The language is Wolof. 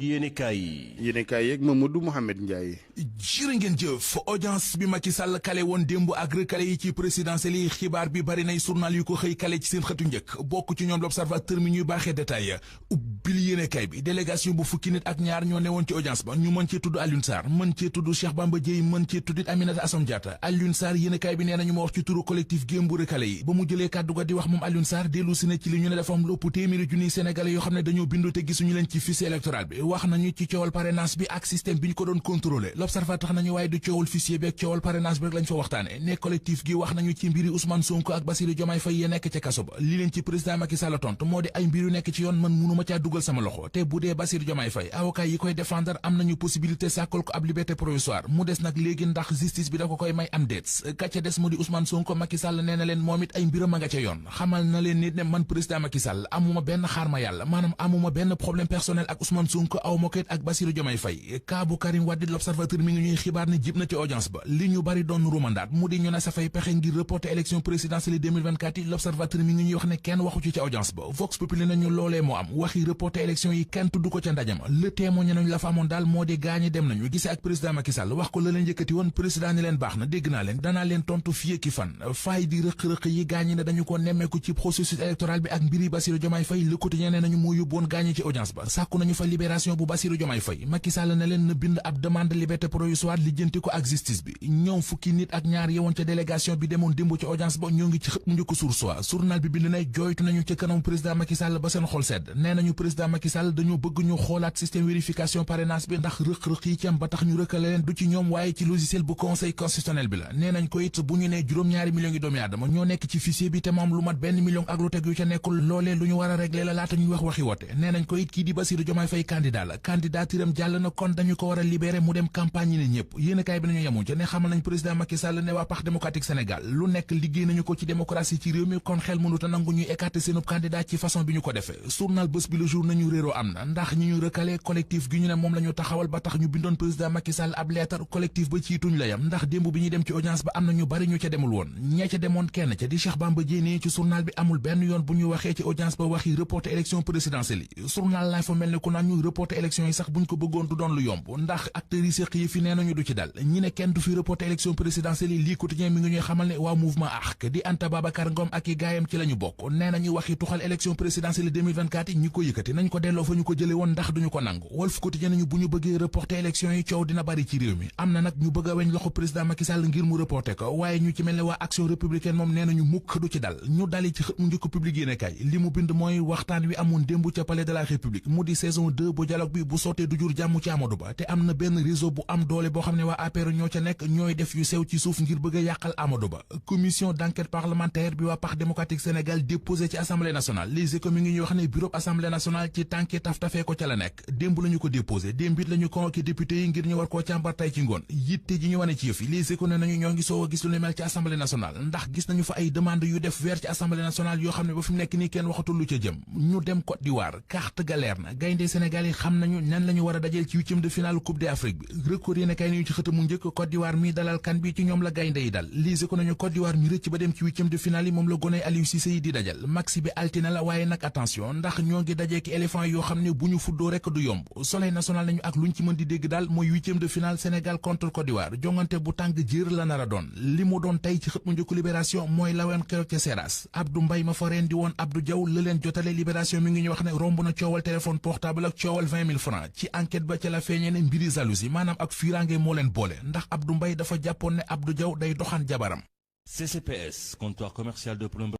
yéenekaay yeeg Mamadou Mouhamed Ndiaye. jërë ngeen jëf audience bi Macky Sall kale woon démb ak recalé yi ci présidentielle yi xibaar bi bari nay journal yu ko xëy kale ci seen xëtu njëkk bokk ci ñoom l'Observateur mi ñuy baaxee détail ubbil yéenekaay bi délégation bu fukki nit ak ñaar ñoo newoon ci audience ba ñu mën cee tudd Alioune Sarr mën cee tudd Cheikh Bamba Dièye mën cee tudd Aminata Assome Diatta. Alioune Sarr yéenekaay bi nee nañu ma wax ci turu collectif Géem bu recalé yi ba mu jëlee kàddu ga di wax moom Alioune Sarr dellu si na ci li ñu ne dafa am lu ëpp téeméeri junniy sénégalais yoo xam ne dañoo bindu te gisuñu leen ci fichier électoral bi wax nañu ci coowal parrainage bi ak système bi ñu ko doon contrôler l'Observateur nañu waaye du coowal fichier bi ak coowal parrainage bi rek lañ fa waxtaane ne collectif gi wax nañu ci mbiri Ousmane Sonko ak Bassirou Diomaye Faye ya nekk ca kaso ba li leen ci président Macky Sall tontu moo di ay mbir yu nekk ci yoon man mënuma caa dugal sama loxo te bu dee Bassirou Diomaye Faye avocat yi koy défendre am nañu possibilité sàkkal ko ab liberté provisoire mu des nag léegi ndax justice bi da ko koy may am déet ka ca des mu di Ousmane Sonko Macky Sall nee na leen moom it ay mbiram a nga ca yoon xamal na leen nit ne man président Macky Sall amuma benn xaar ma yàlla maanaam amuma benn problème personnel ak Ousmane Sonko aw ma ko it ak Bassirou Diomaye Faye kaabu Karim Wade l'Observateur mi ngi ñuy xibaar ne jib na ci audience ba li ñu bari doon rumandaat mu di ñu ne sa fay pexe ngir reporter élection présidentielle 2024 yi l'Observateur mi ngi ñuy wax ne kenn waxu ci audience ba Vox Populi nañu loolee moo am waxi reporter élection yi kenn tudd ko ca ndajama le témoin nañu la fa amoon daal moo di gaañi dem nañu gisee ak président Macky Sall wax ko la leen yëkkati woon président ni leen baax na dégg naa leen danaa leen tontu fii ki fan faay di rëq-rëq yi gaañi ne dañu ko nemmeeku ci processus électoral bi ak mbiri Bassirou Diomaye Faye Le Quotidien nee nañu moo yóbboon gaañi ci audience ba sàkku nañu fa libération bu Bassirou Diomaye Faye Macky Sall ne leen na bind ab demande de liberté provisoire lijjanti ko ak justice bi ñoom fukki nit ak ñaar yewoon ca délégation bi demoon démb ci audience ba ñoo ngi ci xët mu njëkk Source A journal bi bind na jooytu nañu ca kanam président Macky Sall ba seen xol sedd nee nañu président Macky Sall dañoo bëgg ñu xoolaat système vérification parrainage bi ndax rëq-rëq yi ci am ba tax ñu rëkkale leen du ci ñoom waaye ci logiciel bu conseil constitutionnel bi la nee nañ ko it bu ñu nee juróom-ñaari millions yi doomi aadama ñoo nekk ci fichier bi te moom lu mat benn million ak lu teg yu ca nekkul loolee lu ñu war a régler la laata ñuy wax waxi woote nee nañ ko it kii di Bassirou Diomaye Faye candidat la candidaturam jàll na kon dañu ko war a libérer mu dem campagne yi ne ñëpp yéenekaay bi nañu yemuñ ca ne xamal nañ président Macky Sall ne waa Parti démocratique Sénégal lu nekk liggéey nañu ko ci démocratie ci réew mi kon xel mënut a nangu ñuy écarter seenub candidat ci façon bi ñu ko defee journal Bës Bi Le Jour nañu réeroo am na ndax ñi ñu recalé collectif gi ñu ne moom la ñu taxawal ba tax ñu bindoon président Macky Sall ab lettre collectif ba ci tuñ la yam ndax démb bi ñuy dem ci audience ba am na ñu bari ñu ca demul woon ñee ca demoon kenn ca di Cheikh Bamba Dièye ci journal bi amul benn yoon bu ñu waxee ci audience ba waxi reporter élection présidentielle yi journal laay fa mel ne ku naan ñu reporter élection yi sax buñ ko bëggoon du doon lu yomb ndax acteurs yi séq yi fi nee nañu du ci dal ñi ne kenn du fi reporter élection présidentielle yi lii quotidien mi ngi ñuy xamal ne waa mouvement ARC di Anta Babacar Ngom ak i gaayam ci la ñu bokk nee nañu waxi tuxal élection présidentielle 2024 yi ñi ko yëkkati nañ ko delloo fa ñu ko jële woon ndax duñu ko nangu Walf Quotidien nañu bu ñu bëggee reporter élection yi coow dina bari ci réew mi am na nag ñu bëgg a weñ loxo président Macky Sall ngir mu reporter ko waaye ñu ci mel ne waa action républicaine moom nee nañu mukk du ci dal ñu dali ci xët mu njëkk public yéene kay li mu bind mooy waxtaan wi amoon démb ca palais de la république mu di saison 2 bu dialogue bi bu sottee du jur jàmm ci Amadou Ba te am na benn réseau bu am doole boo xam ne waa APR ñoo ca nekk ñooy def yu sew ci suuf ngir bëgg a yàqal Amadou Ba commission d'enquête parlementaire bi waa Parti démocratique Sénégal déposé ci assemblée nationale Les Échos mi ngi ñuy wax ne bureau assemblée nationale ci tànki taf-tafee ko ca la nekk démb la ñu ko déposé démb it la ñu convoqué député yi ngir ñu war koo càmbar tey ci ngoon yitte ji ñu wane ci yëf yi Les Échos ne nañu ñoo ngi soog a gis lu ne mel ci assemblée nationale ndax gis nañu fa ay demande yu def weer ci assemblée nationale yoo xam ne ba fi mu nekk nii kenn waxatul lu ca jëm ñu dem Côte d'Ivoire carte ga leer na gaynde Sénégal yi xam nañu nan la ñu war a dajeel ci huitième de finale coupe d'Afrique bi record yéene kay nañu ci xëtamu njëkk Côte d'Ivoire mi dalal kan bi ci ñoom la gaynde yi dal Les Échos nañu Côte d'Ivoire mi rëcc ba dem ci huitième de finale yi moom la goney Aliou Cissé yi di dajal maxi bi altine la waaye nag attention ndax ñoo ngi dajee ki éléphant yoo xam ne bu ñu fuddoo rekk du yomb Soleil national nañu ak luñ ci mën di dégg daal mooy huitième de finale Sénégal contre Côte d'Ivoire jongante bu tàng jër la nar a doon li mu doon tey ci xët mu njëkk Libération mooy lawen keroog ca Seras Abdou Mbaye ma fa reen di woon Abdou Diaw la leen jotale Libération mi ngi ñu wax ne romb na coowal téléphone portable ak coowal 20 000 francs ci enquête ba ca la feeñee ne mbiri jalousie maanaam ak firange moo leen boole ndax Abdou Mbaye dafa jàppoon ne Abdou Diaw day doxaan jabaram. CCPS, comptoir commercial de plomberie.